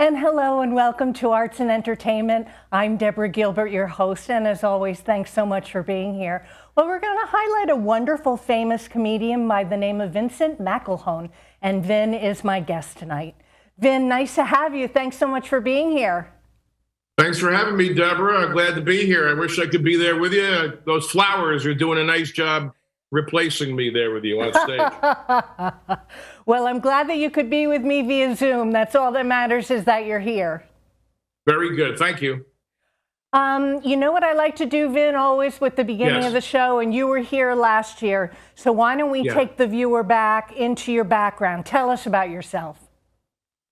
And hello and welcome to Arts and Entertainment. I'm Deborah Gilbert, your host, and as always, thanks so much for being here. Well, we're going to highlight a wonderful, famous comedian by the name of Vincent McElhone, and Vin is my guest tonight. Vin, nice to have you. Thanks so much for being here. Thanks for having me, Deborah. I'm glad to be here. I wish I could be there with you. Those flowers are doing a nice job replacing me there with you on stage. Well, I'm glad that you could be with me via Zoom. That's all that matters, is that you're here. Very good. Thank you. You know what I like to do, Vin, always with the beginning of the show, and you were here last year, so why don't we take the viewer back into your background. Tell us about yourself.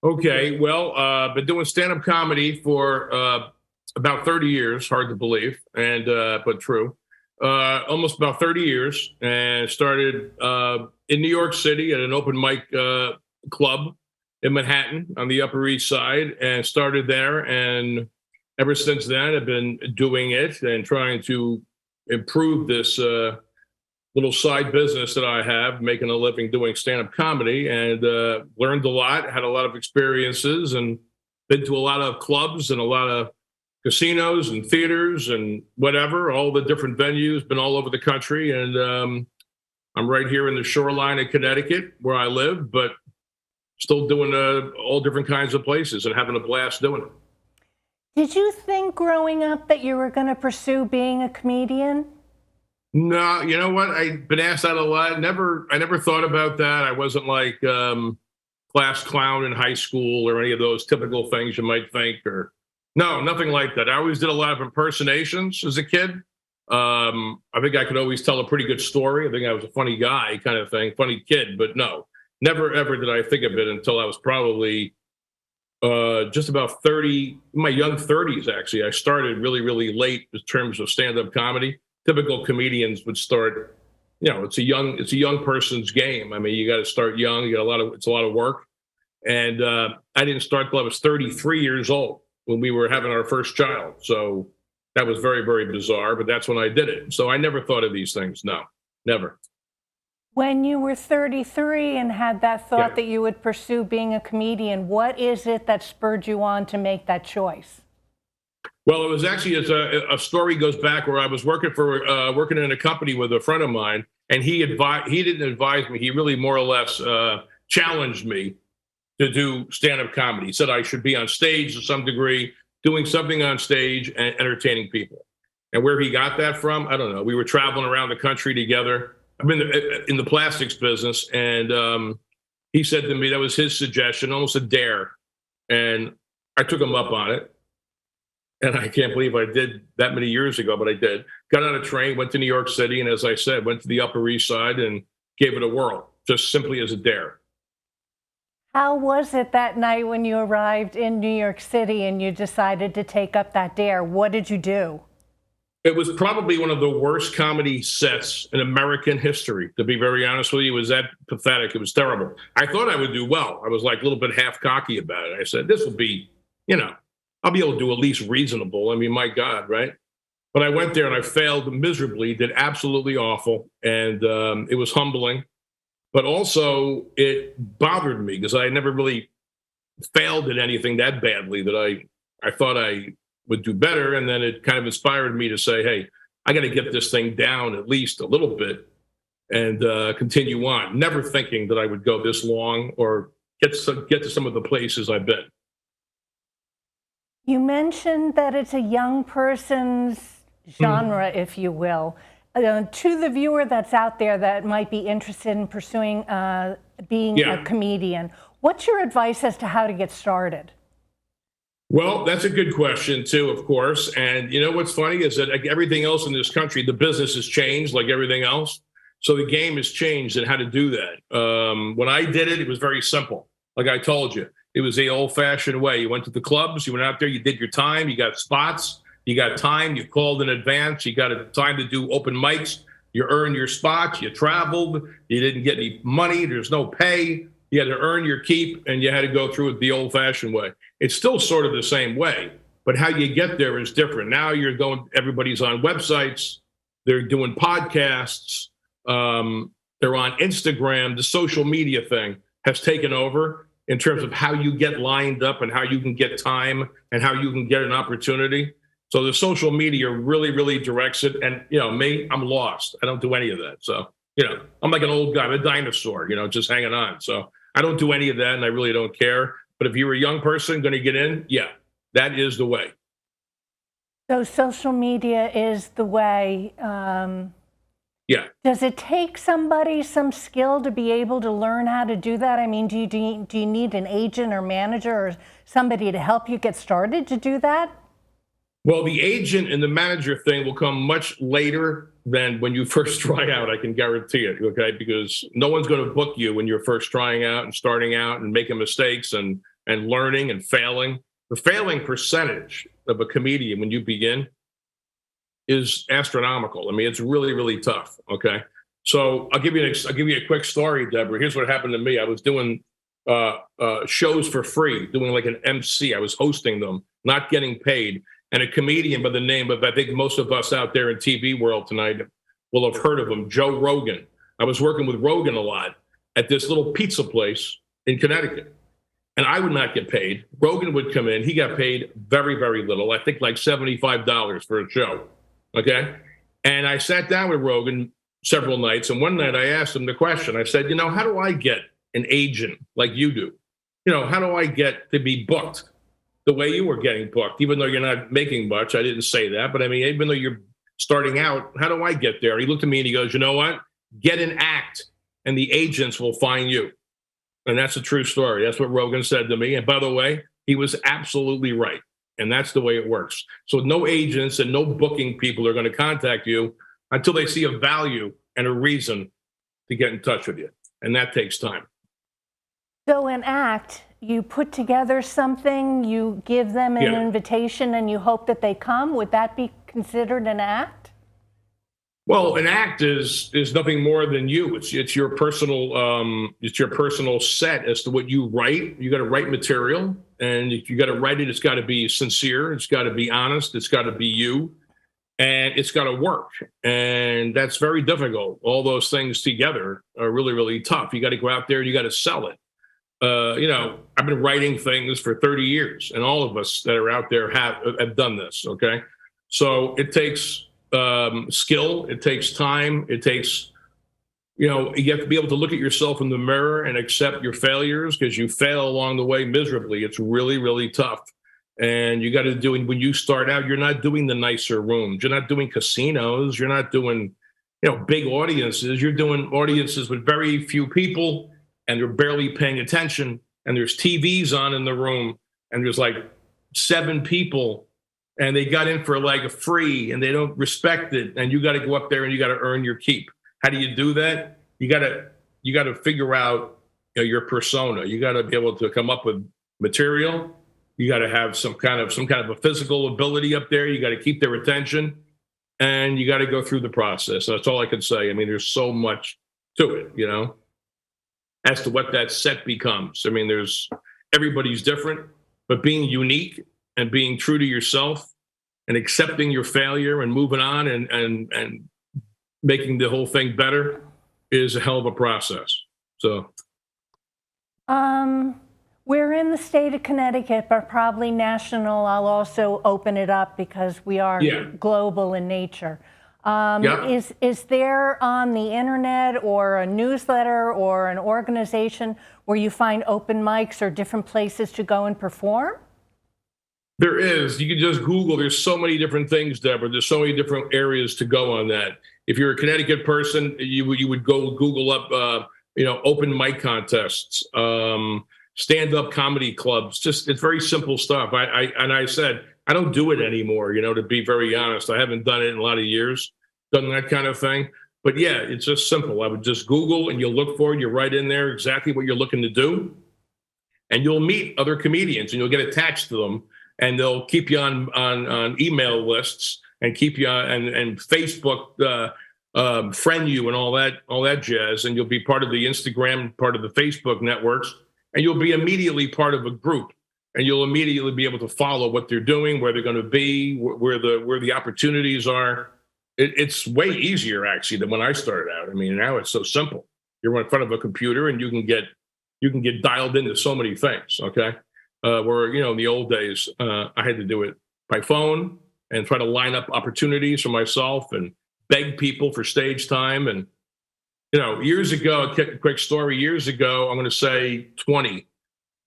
Okay. Well, been doing stand-up comedy for about 30 years, hard to believe, and but true. Almost about 30 years, and started in New York City at an open mic club in Manhattan on the Upper East Side, and started there. And ever since then, I've been doing it and trying to improve this little side business that I have, making a living doing stand-up comedy, and learned a lot, had a lot of experiences, and been to a lot of clubs and a lot of casinos and theaters and whatever, all the different venues, been all over the country. And I'm right here in the shoreline of Connecticut where I live, but still doing all different kinds of places and having a blast doing it. Did you think growing up that you were going to pursue being a comedian? No, you know what? I've been asked that a lot. I never thought about that. I wasn't like class clown in high school or any of those typical things you might think, or no, nothing like that. I always did a lot of impersonations as a kid. I think I could always tell a pretty good story. I think I was a funny guy kind of thing, funny kid, but no, never ever did I think of it until I was probably just about 30, in my young 30s, actually. I started really, really late in terms of stand-up comedy. Typical comedians would start, you know, it's a young person's game. I mean, you got to start young. You got it's a lot of work. And I didn't start till I was 33 years old when we were having our first child. So that was very, very bizarre, but that's when I did it. So I never thought of these things. No, never. When you were 33 and had that thought that you would pursue being a comedian, what is it that spurred you on to make that choice? Well, it was actually a story goes back where I was working in a company with a friend of mine, and he didn't advise me. He really more or less challenged me to do stand-up comedy. He said I should be on stage to some degree, doing something on stage and entertaining people. And where he got that from, I don't know. We were traveling around the country together. I've been in the plastics business, and he said to me that was his suggestion, almost a dare. And I took him up on it. And I can't believe I did that many years ago, but I did. Got on a train, went to New York City, and as I said, went to the Upper East Side and gave it a whirl, just simply as a dare. How was it that night when you arrived in New York City and you decided to take up that dare? What did you do? It was probably one of the worst comedy sets in American history, to be very honest with you. It was that pathetic. It was terrible. I thought I would do well. I was like a little bit half cocky about it. I said, this will be, I'll be able to do at least reasonable. I mean, my God, right? But I went there and I failed miserably, did absolutely awful. And it was humbling. But also, it bothered me because I never really failed at anything that badly that I thought I would do better. And then it kind of inspired me to say, hey, I got to get this thing down at least a little bit and continue on, never thinking that I would go this long or get to some of the places I've been. You mentioned that it's a young person's genre, if you will. To the viewer that's out there that might be interested in pursuing being a comedian, what's your advice as to how to get started? Well, that's a good question, too, of course. And you know what's funny is that like everything else in this country, the business has changed like everything else. So the game has changed in how to do that. When I did it, it was very simple. Like I told you, it was the old-fashioned way. You went to the clubs, you went out there, you did your time, you got spots. You got time, you called in advance, you got time to do open mics, you earned your spots, you traveled, you didn't get any money, there's no pay, you had to earn your keep, and you had to go through it the old-fashioned way. It's still sort of the same way, but how you get there is different. Now everybody's on websites, they're doing podcasts, they're on Instagram, the social media thing has taken over, in terms of how you get lined up and how you can get time and how you can get an opportunity. So the social media really, really directs it. And, me, I'm lost. I don't do any of that. So, I'm like an old guy, I'm a dinosaur, just hanging on. So I don't do any of that and I really don't care. But if you're a young person going to get in, yeah, that is the way. So social media is the way. Yeah. Does it take somebody some skill to be able to learn how to do that? I mean, do you need an agent or manager or somebody to help you get started to do that? Well, the agent and the manager thing will come much later than when you first try out. I can guarantee it. Okay, because no one's going to book you when you're first trying out and starting out and making mistakes and learning and failing. The failing percentage of a comedian when you begin is astronomical. I mean, it's really, really tough. Okay, so I'll give you a quick story, Deborah. Here's what happened to me. I was doing shows for free, doing like an MC. I was hosting them, not getting paid. And a comedian by the name of, I think most of us out there in TV world tonight will have heard of him, Joe Rogan. I was working with Rogan a lot at this little pizza place in Connecticut. And I would not get paid. Rogan would come in. He got paid very, very little. I think like $75 for a show. Okay. And I sat down with Rogan several nights. And one night I asked him the question. I said, how do I get an agent like you do? How do I get to be booked the way you were getting booked, even though you're not making much? I didn't say that, but I mean, even though you're starting out, how do I get there? He looked at me and he goes, you know what? Get an act and the agents will find you. And that's a true story. That's what Rogan said to me. And by the way, he was absolutely right. And that's the way it works. So no agents and no booking people are going to contact you until they see a value and a reason to get in touch with you. And that takes time. So an act, you put together something, you give them an invitation and you hope that they come. Would that be considered an act? Well, an act is nothing more than you. It's your personal set as to what you write. You got to write material, and if you got to write it, it's got to be sincere. It's got to be honest. It's got to be you, and it's got to work. And that's very difficult. All those things together are really, really tough. You got to go out there and you got to sell it. I've been writing things for 30 years, and all of us that are out there have done this. Okay, so it takes skill, it takes time, it takes, you have to be able to look at yourself in the mirror and accept your failures, because you fail along the way miserably. It's really, really tough. And you got to do it when you start out. You're not doing the nicer rooms. You're not doing casinos. You're not doing, big audiences. You're doing audiences with very few people, and they're barely paying attention. And there's TVs on in the room, and there's like 7 people, and they got in for like a free, and they don't respect it. And you got to go up there and you got to earn your keep. How do you do that? You got to figure out your persona. You got to be able to come up with material. You got to have some kind of a physical ability up there. You got to keep their attention, and you got to go through the process. That's all I can say. I mean, there's so much to it, as to what that set becomes. I mean, everybody's different, but being unique and being true to yourself and accepting your failure and moving on and making the whole thing better is a hell of a process. So, we're in the state of Connecticut, but probably national. I'll also open it up because we are global in nature. Is there on the internet or a newsletter or an organization where you find open mics or different places to go and perform? There is. You can just Google. There's so many different things, Deborah. There's so many different areas to go on that. If you're a Connecticut person, you would go Google up, open mic contests, stand-up comedy clubs. It's very simple stuff. I said I don't do it anymore. To be very honest, I haven't done it in a lot of years, done that kind of thing. But yeah, it's just simple. I would just Google and you'll look for it. You write in there exactly what you're looking to do, and you'll meet other comedians and you'll get attached to them. And they'll keep you on email lists and keep you on and Facebook friend you and all that jazz. And you'll be part of the Instagram, part of the Facebook networks, and you'll be immediately part of a group. And you'll immediately be able to follow what they're doing, where they're going to be, where the opportunities are. It's way easier actually than when I started out. I mean, now it's so simple. You're in front of a computer and you can get you can get dialed into so many things. Okay. Where, in the old days, I had to do it by phone and try to line up opportunities for myself and beg people for stage time. And, years ago, a quick story, years ago, I'm going to say 20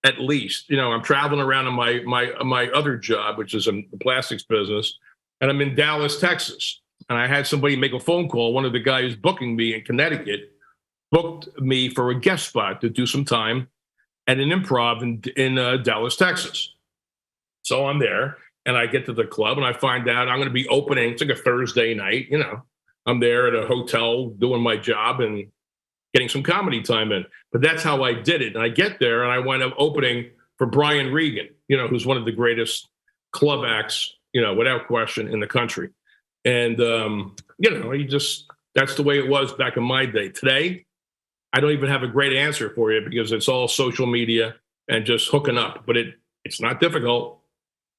at least. I'm traveling around in my other job, which is in the plastics business, and I'm in Dallas, Texas. And I had somebody make a phone call. One of the guys booking me in Connecticut booked me for a guest spot to do some time at an improv in Dallas, Texas. So I'm there, and I get to the club, and I find out I'm going to be opening. It's like a Thursday night. I'm there at a hotel doing my job and getting some comedy time in. But that's how I did it. And I get there, and I wind up opening for Brian Regan, who's one of the greatest club acts, without question, in the country. And, that's the way it was back in my day. Today, I don't even have a great answer for you because it's all social media and just hooking up. But it's not difficult.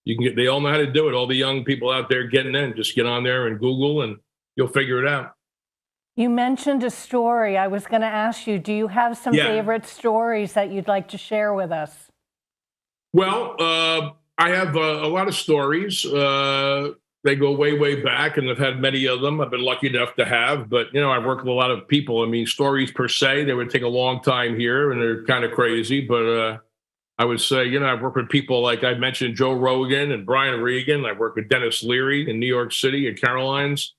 They all know how to do it. All the young people out there getting in, just get on there and Google, and you'll figure it out. You mentioned a story. I was going to ask you, do you have some favorite stories that you'd like to share with us? Well, I have a lot of stories. They go way, way back, and I've had many of them. I've been lucky enough to have, but, I've worked with a lot of people. I mean, stories per se, they would take a long time here, and they're kind of crazy. But I would say, I've worked with people like I mentioned, Joe Rogan and Brian Regan. I've worked with Dennis Leary in New York City at Caroline's.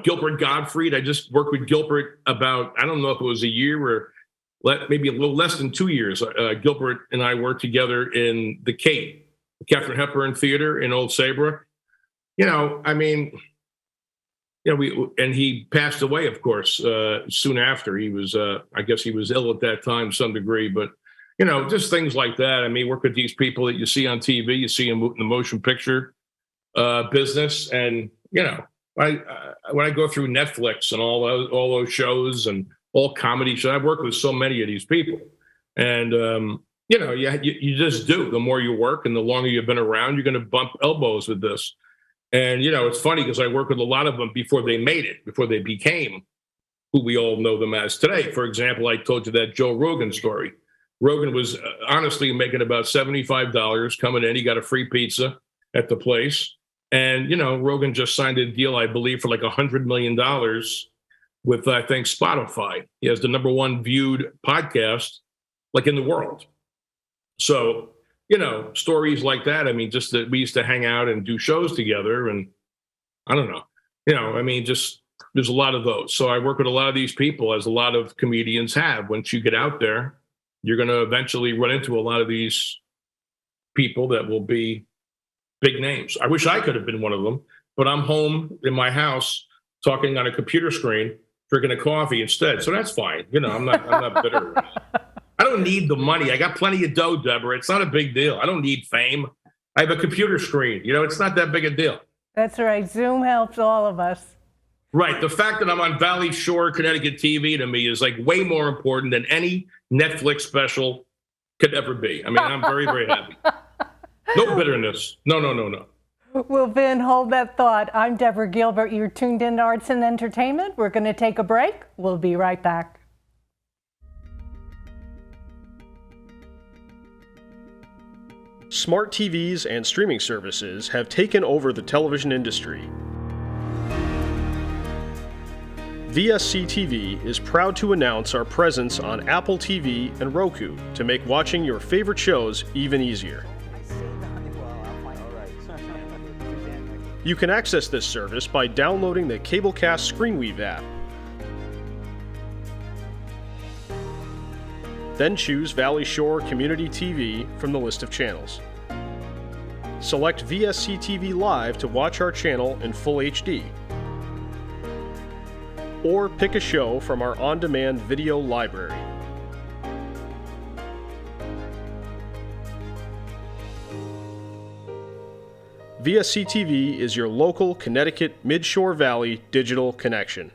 Gilbert Gottfried. I just worked with Gilbert about, I don't know if it was a year or maybe a little less than 2 years. Gilbert and I worked together in the Cape, the Katharine Hepburn Theater in Old Saybrook. And he passed away, of course, soon after. He was, I guess he was ill at that time to some degree, but, just things like that. I mean, work with these people that you see on TV, you see them in the motion picture business. And, when I go through Netflix and all those shows and all comedy shows, I've worked with so many of these people. And, you just do. The more you work and the longer you've been around, you're going to bump elbows with this. And, it's funny because I work with a lot of them before they made it, before they became who we all know them as today. For example, I told you that Joe Rogan story. Rogan was honestly making about $75 coming in. He got a free pizza at the place. And, Rogan just signed a deal, I believe, for like $100 million with, I think, Spotify. He has the #1 viewed podcast like in the world. So, stories like that. I mean, just that we used to hang out and do shows together. And I don't know, just there's a lot of those. So I work with a lot of these people, as a lot of comedians have. Once you get out there, you're going to eventually run into a lot of these people that will be big names. I wish I could have been one of them, but I'm home in my house talking on a computer screen, drinking a coffee instead. So that's fine. I'm not bitter. I don't need the money. I got plenty of dough, Deborah. It's not a big deal. I don't need fame. I have a computer screen. It's not that big a deal. That's right. Zoom helps all of us. Right. The fact that I'm on Valley Shore, Connecticut TV to me is like way more important than any Netflix special could ever be. I mean, I'm very, very happy. No bitterness. No. Well, Vin, hold that thought. I'm Deborah Gilbert. You're tuned in to Arts and Entertainment. We're going to take a break. We'll be right back. Smart TVs and streaming services have taken over the television industry. VSC TV is proud to announce our presence on Apple TV and Roku to make watching your favorite shows even easier. You can access this service by downloading the Cablecast ScreenWeave app. Then choose Valley Shore Community TV from the list of channels. Select VSC TV Live to watch our channel in full HD. Or pick a show from our on-demand video library. VSC TV is your local Connecticut Mid-Shore Valley digital connection.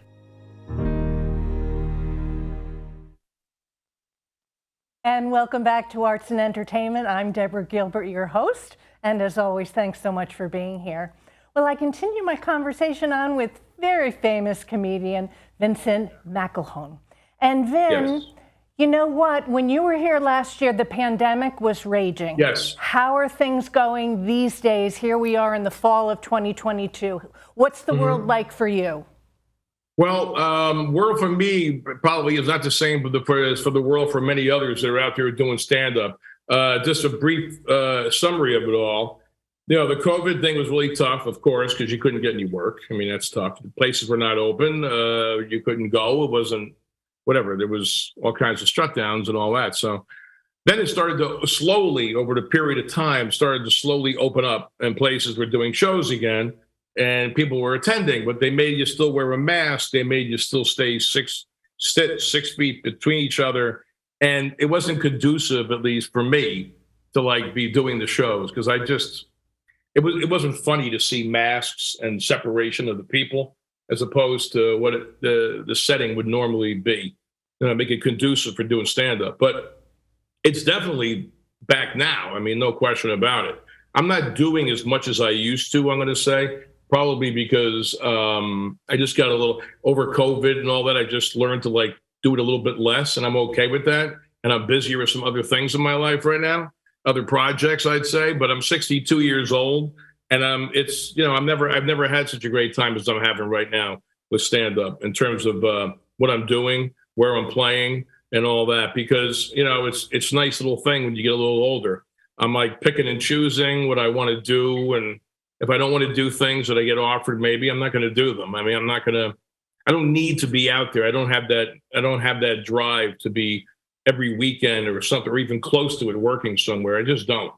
And welcome back to Arts and Entertainment. I'm Deborah Gilbert, your host. And as always, thanks so much for being here. Well, I continue my conversation on with very famous comedian Vincent McElhone. And Vin, Yes. You know what? When you were here last year, the pandemic was raging. Yes. How are things going these days? Here we are in the fall of 2022. What's the world like for you? Well, world for me probably is not the same as for the world for many others that are out there doing stand-up. Just a brief summary of it all. You know, the COVID thing was really tough, of course, because you couldn't get any work. I mean, that's tough. The places were not open. You couldn't go. It wasn't whatever. There was all kinds of shutdowns and all that. So then it started to slowly, over the period of time, started to slowly open up, and places were doing shows again, and people were attending, but they made you still wear a mask. They made you still stay 6 feet between each other. And it wasn't conducive, at least for me, to like be doing the shows, because it wasn't funny to see masks and separation of the people as opposed to what the setting would normally be, make it conducive for doing stand-up. But it's definitely back now. I mean, no question about it. I'm not doing as much as I used to, I'm going to say, probably because I just got a little over COVID and all that. I just learned to like do it a little bit less, and I'm okay with that. And I'm busier with some other things in my life right now, other projects, I'd say. But I'm 62 years old, and I've never had such a great time as I'm having right now with stand up in terms of what I'm doing, where I'm playing, and all that. Because it's a nice little thing when you get a little older. I'm like picking and choosing what I want to do, and if I don't want to do things that I get offered, maybe I'm not going to do them. I mean, I don't need to be out there. I don't have that drive to be every weekend or something, or even close to it, working somewhere. I just don't.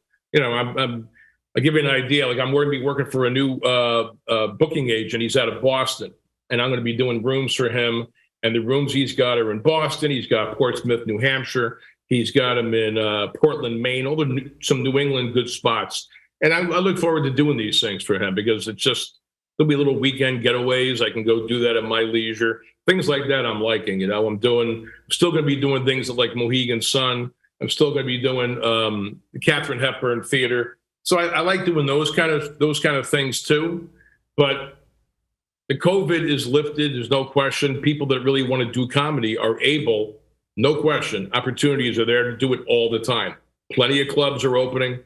I give you an idea. Like, I'm going to be working for a new booking agent. He's out of Boston, and I'm going to be doing rooms for him. And the rooms he's got are in Boston. He's got Portsmouth, New Hampshire. He's got them in Portland, Maine, some New England good spots. And I look forward to doing these things for him, because there'll be little weekend getaways. I can go do that at my leisure. Things like that I'm liking. I'm still going to be doing things like Mohegan Sun. I'm still going to be doing the Katharine Hepburn Theater. So I like doing those kind of things too. But the COVID is lifted. There's no question. People that really want to do comedy are able, no question. Opportunities are there to do it all the time. Plenty of clubs are opening.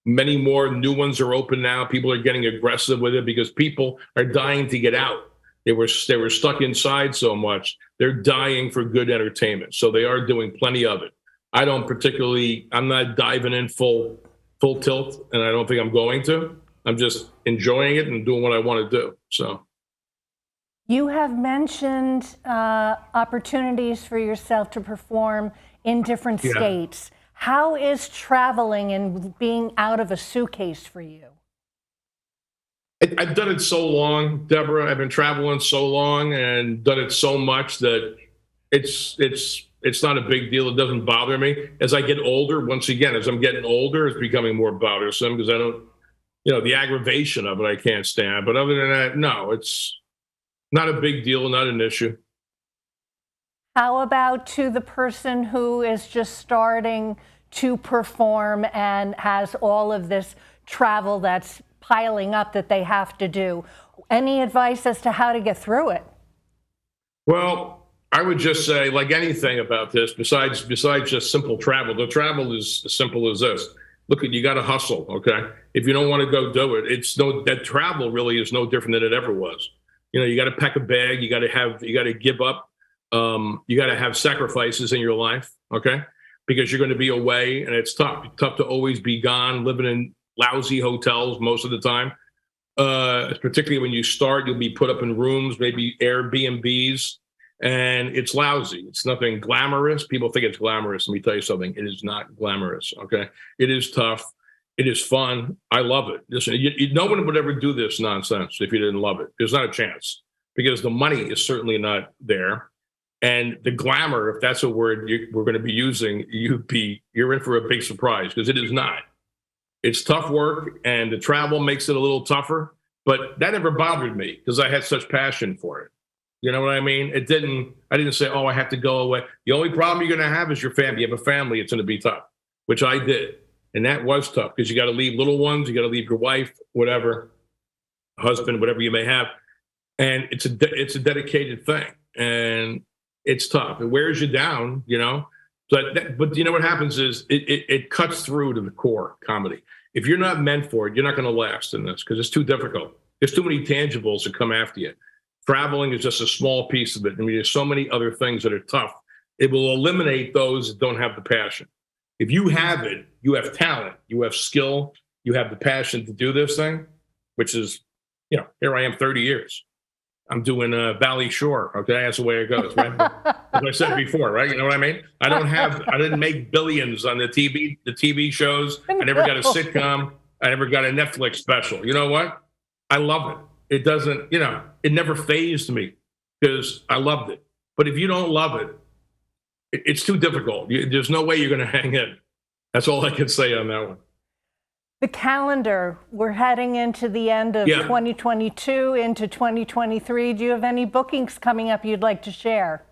Many more new ones are open now. People are getting aggressive with it because people are dying to get out. They were stuck inside so much. They're dying for good entertainment. So they are doing plenty of it. I'm not diving in full tilt, and I don't think I'm going to. I'm just enjoying it and doing what I want to do. So you have mentioned opportunities for yourself to perform in different states. How is traveling and being out of a suitcase for you? I've done it so long, Deborah. I've been traveling so long and done it so much that it's not a big deal. It doesn't bother me. As I get older, once again, as I'm getting older, it's becoming more bothersome because I don't, the aggravation of it I can't stand. But other than that, no, it's not a big deal, not an issue. How about to the person who is just starting to perform and has all of this travel that's piling up that they have to do? Any advice as to how to get through it? Well, I would just say, like anything about this, besides just simple travel, the travel is as simple as this. Look, you got to hustle, okay? If you don't want to go do it, that travel really is no different than it ever was. You got to pack a bag. You got to give up. You got to have sacrifices in your life, okay? Because you're going to be away, and it's tough. It's tough to always be gone, living in lousy hotels most of the time. Particularly when you start, you'll be put up in rooms, maybe Airbnbs, and it's lousy. It's nothing glamorous. People think it's glamorous. Let me tell you something. It is not glamorous, okay? It is tough. It is fun. I love it. Listen, no one would ever do this nonsense if you didn't love it. There's not a chance, because the money is certainly not there. And the glamour, if that's a word we're going to be using, you're in for a big surprise, because it is not. It's tough work, and the travel makes it a little tougher. But that never bothered me because I had such passion for it. You know what I mean? I didn't say, oh, I have to go away. The only problem you're going to have is your family. You have a family, it's going to be tough, which I did. And that was tough because you got to leave little ones. You got to leave your wife, whatever, husband, whatever you may have. And it's a dedicated thing. And it's tough. It wears you down, But you know what happens is it cuts through to the core comedy. If you're not meant for it, you're not going to last in this because it's too difficult. There's too many tangibles that come after you. Traveling is just a small piece of it. I mean, there's so many other things that are tough. It will eliminate those that don't have the passion. If you have it, you have talent, you have skill, you have the passion to do this thing, which is, here I am 30 years. I'm doing Valley Shore. Okay, that's the way it goes, right? As I said before, right? You know what I mean? I didn't make billions on the TV shows. I never got a sitcom. I never got a Netflix special. You know what? I love it. It doesn't, it never fazed me because I loved it. But if you don't love it, it's too difficult. There's no way you're going to hang in. That's all I can say on that one. The calendar, we're heading into the end of 2022, into 2023. Do you have any bookings coming up you'd like to share?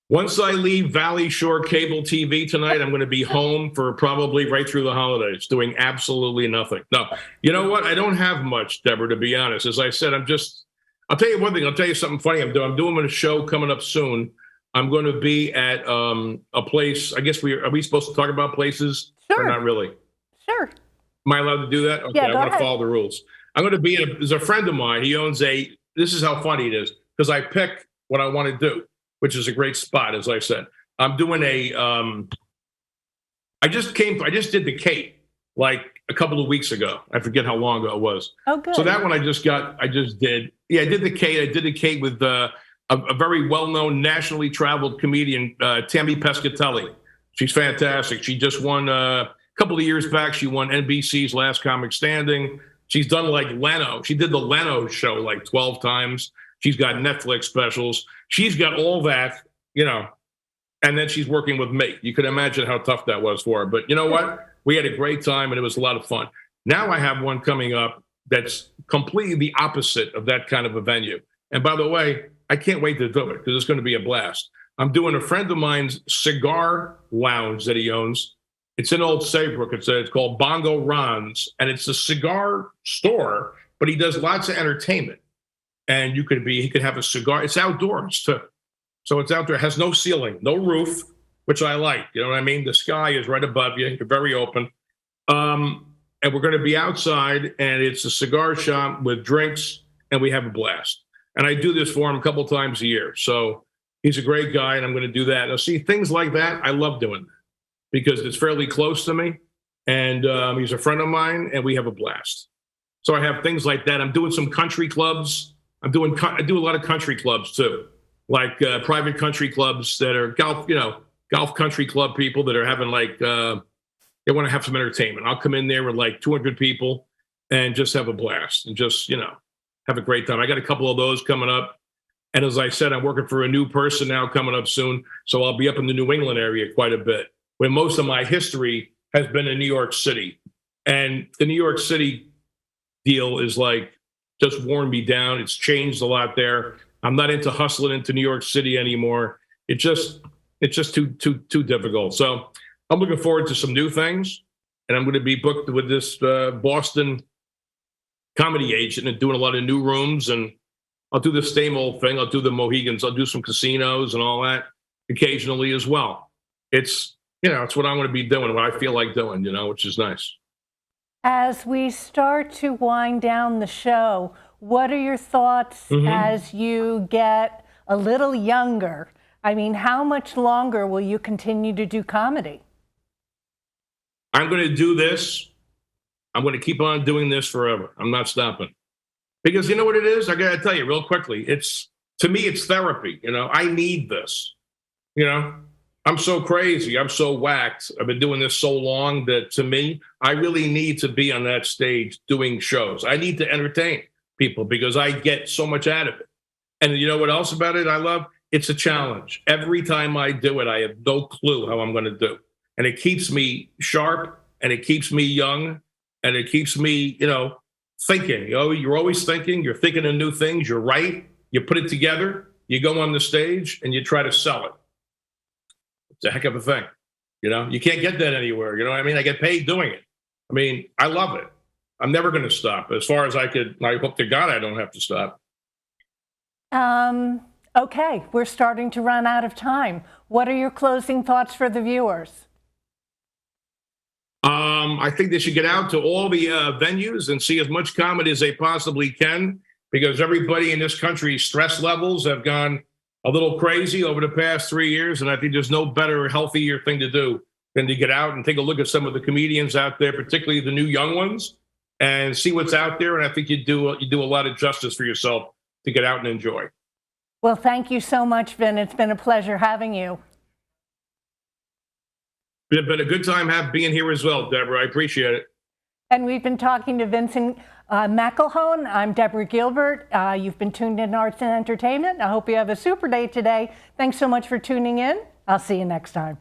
Once I leave Valley Shore Cable TV tonight, I'm going to be home for probably right through the holidays, doing absolutely nothing. No, you know what? I don't have much, Deborah, to be honest. As I said, I'll tell you one thing. I'll tell you something funny I'm doing. I'm doing a show coming up soon. I'm going to be at a place. I guess are we supposed to talk about places? Sure. Or not really? Sure. Am I allowed to do that? Okay, Yeah, I want to follow the rules. I'm going to be there's a friend of mine. He owns this is how funny it is, because I pick what I want to do, which is a great spot, as I said. I'm doing I just did the Cape like a couple of weeks ago. I forget how long ago it was. Oh, good. So that one I just did. Yeah, I did the Cape. I did the Cape with a very well-known, nationally traveled comedian, Tammy Pescatelli. She's fantastic. She just won a couple of years back. She won NBC's Last Comic Standing. She's done like Leno. She did the Leno show like 12 times. She's got Netflix specials. She's got all that, and then she's working with me. You can imagine how tough that was for her. But you know what? We had a great time, and it was a lot of fun. Now I have one coming up that's completely the opposite of that kind of a venue. And by the way, I can't wait to do it because it's going to be a blast. I'm doing a friend of mine's cigar lounge that he owns. It's in Old Saybrook. It's called Bongo Ron's, and it's a cigar store, but he does lots of entertainment. And he could have a cigar. It's outdoors too. So it's out there. It has no ceiling, no roof, which I like. You know what I mean? The sky is right above you. You're very open. And we're going to be outside, and it's a cigar shop with drinks, and we have a blast. And I do this for him a couple times a year. So he's a great guy, and I'm going to do that. Now, see, things like that, I love doing that because it's fairly close to me, and he's a friend of mine, and we have a blast. So I have things like that. I'm doing some country clubs. I do a lot of country clubs too, like private country clubs that are golf country club people that are having they want to have some entertainment. I'll come in there with like 200 people and just have a blast and just, have a great time. I got a couple of those coming up. And as I said, I'm working for a new person now coming up soon. So I'll be up in the New England area quite a bit, where most of my history has been in New York City. And the New York City deal is just worn me down. It's changed a lot there. I'm not into hustling into New York City anymore. It's just too difficult. So I'm looking forward to some new things, and I'm going to be booked with this Boston comedy agent and doing a lot of new rooms. And I'll do the same old thing. I'll do the Mohegans. I'll do some casinos and all that occasionally as well. It's what I want to be doing, what I feel like doing, which is nice. As we start to wind down the show, what are your thoughts as you get a little younger? I mean, how much longer will you continue to do comedy? I'm going to do this. I'm going to keep on doing this forever. I'm not stopping. Because you know what it is? I got to tell you real quickly. To me, it's therapy. I need this. I'm so crazy. I'm so whacked. I've been doing this so long that to me, I really need to be on that stage doing shows. I need to entertain people because I get so much out of it. And you know what else about it I love? It's a challenge. Every time I do it, I have no clue how I'm going to do. And it keeps me sharp, and it keeps me young, and it keeps me, thinking. You're always thinking. You're thinking of new things. You're right. You put it together. You go on the stage, and you try to sell it. It's a heck of a thing. You can't get that anywhere. You know what I mean? I get paid doing it. I mean, I love it. I'm never going to stop. As far as I hope to God I don't have to stop. Okay, we're starting to run out of time. What are your closing thoughts for the viewers? I think they should get out to all the venues and see as much comedy as they possibly can, because everybody in this country's stress levels have gone a little crazy over the past 3 years. And I think there's no better, healthier thing to do than to get out and take a look at some of the comedians out there, particularly the new young ones, and see what's out there. And I think you do a lot of justice for yourself to get out and enjoy. Well, thank you so much, Vin. It's been a pleasure having you. It's been a good time being here as well, Deborah. I appreciate it. And we've been talking to Vincent McElhone. I'm Deborah Gilbert. You've been tuned in Arts and Entertainment. I hope you have a super day today. Thanks so much for tuning in. I'll see you next time.